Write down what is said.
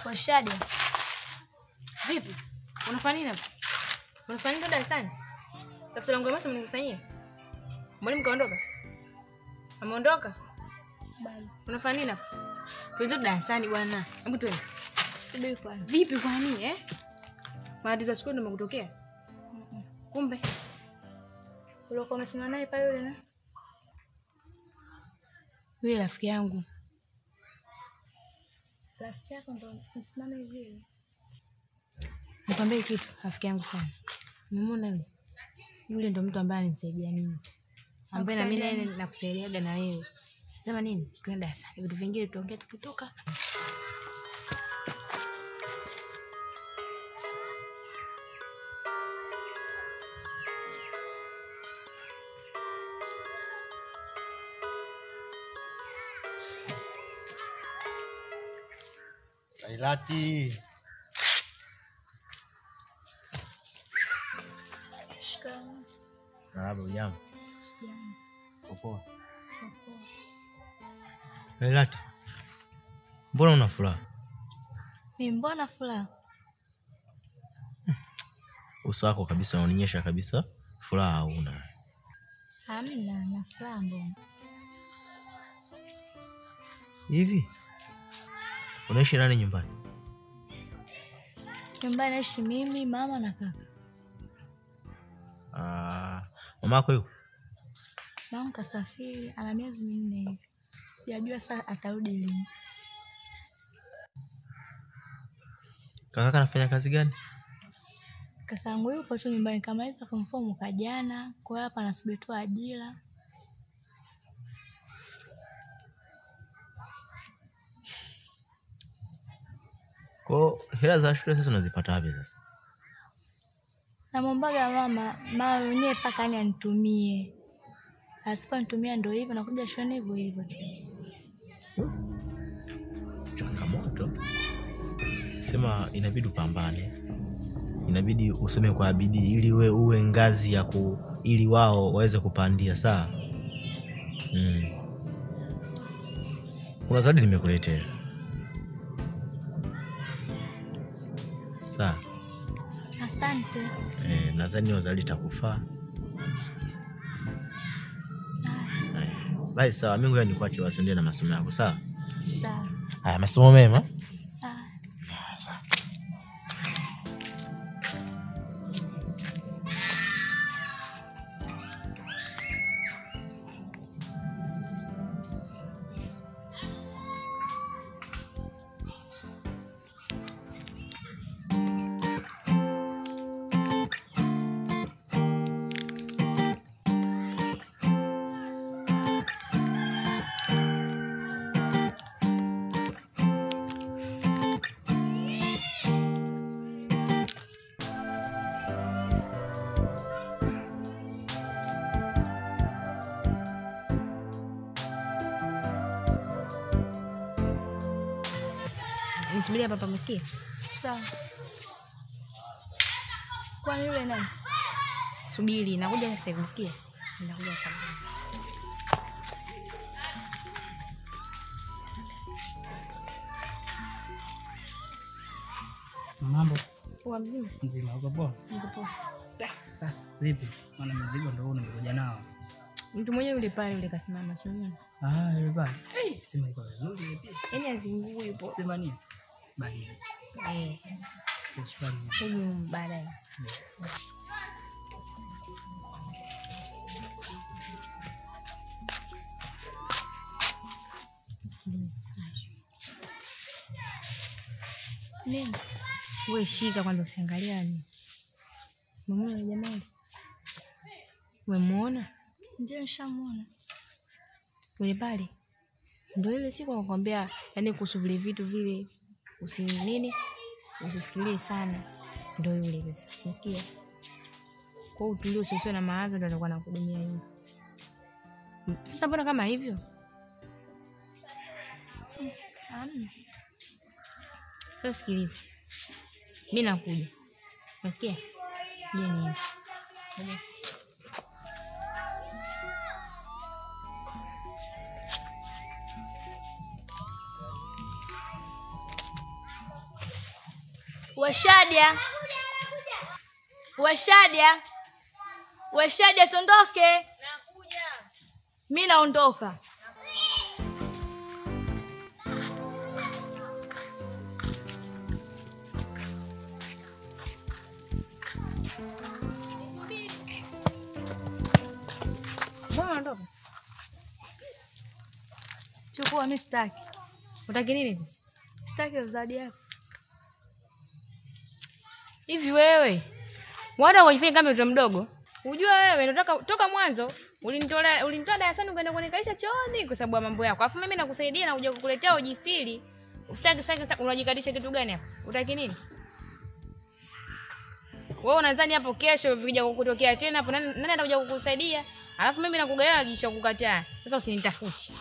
Kwa Shadia. Vipi? Unafanya nini hapa? Unafanya nini darasani? Daftari langu mama mnikusanyie. Mwalimu kaondoka? Ameondoka? Bali. Unafanya nini hapa? Twende darasani bwana. Hebu twende. Subiri kwanza. Vipi kwa nini Maadi za shule nimekutokea? Kumbe. Ulikuwa umesimama naye pale yule na? Yule rafiki yangu. Rafiki yako ndo umesimama hivi. Nikwambie kitu, rafiki yangu sana. Umemuona yule? Yule ndo mtu ambaye ananisaidia mimi. Ambaye na mimi naye nakusaidiaga na wewe. Sema nini? Twende darasani. Vitu vingine tuongee tukitoka. Lailati. Shikamoo. Marahaba, ujambo? Sijambo. Poa. Poa. Lailati. Mbona una furaha? Mimi mbona furaha? Uso wako kabisa unaonyesha kabisa furaha hauna. Hamna, na furaha mbona. Hivi? Unaishi nani nyumbani? Nyumbani naishi mimi, mama na kaka. Mamako yuko? Mama kasafiri, ana miezi 4 hivi. Sijajua saa atarudi lini. Kaka anafanya kazi gani? Kakaangu yupo tu nyumbani kama hizo form 4 mwaka jana, kwa hapa anasubiri tu ajira. Kwa hela za shule sasa unazipata wapi sasa? Namwombaga mama mwenyewe paka ni anitumie. Asiponitumia ndio hivyo nakuja shuleni hivyo hivyo tu. Changamoto. Sema inabidi upambane. Inabidi usome kwa bidii ili uwe ngazi ya ili wao waweze kupandia, sawa? Kuna zawadi nimekuletea. Sawa. Asante. Nadhani wazali itakufaa. Bye, sawa. Mimi ngoja nikuache wasiendelee na masomo yako, sawa? Sawa. Haya, masomo mema. Nisubiri hapa umesikia? Sawa. Kwa yule nani? Subiri, nakuja sasa hivi, umesikia? Nakuja sasa. Mambo. Poa mzima? Mzima, uko poa? Niko poa. Sasa vipi? Maana mzigo ndio nimekuja nao. Mtu mmoja yule pale yule kasimama, sio mimi. Yule pale. Sema iko vizuri ile pisi. Yaani azingui yupo. Sema nini? Bali. Tushukuru. Huyu baadaye. Nini? Wewe shika kwanza usiangalia ni. Muone jamani. Umemuona? Ndio nishamuona. Yule pale. Ndio ile siku nakwambia, yani kuhusu vile vitu vile usifikirie sana. Ndio yule basi. Unasikia? Kwa utulio sio na mawazo ndio anakuwa anakuhudumia yeye. Sasa mbona kama hivyo? Sasa sikiliza. Mimi nakuja. Unasikia? Je, ni Shadia tondoke. Nakuja. Mimi naondoka. Mbona Chukua, mimi sitaki. Unataka nini sasa? Sitaki zawadi yako. Hivi wewe wada unajifanya kama mtoto mdogo? Unajua wewe unataka toka mwanzo ulinitoa darasani ukaenda kunikalisha chooni kwa sababu ya mambo yako. Alafu mimi nakusaidia na kuja kukuletea ujistiri. Usitaki unajikatisha kitu gani hapa? Unataka nini? Wewe unadhani hapo kesho vija kukutokea tena hapo nani atakuja kukusaidia? Alafu mimi nakugawia kisha kukataa. Sasa usinitafuti.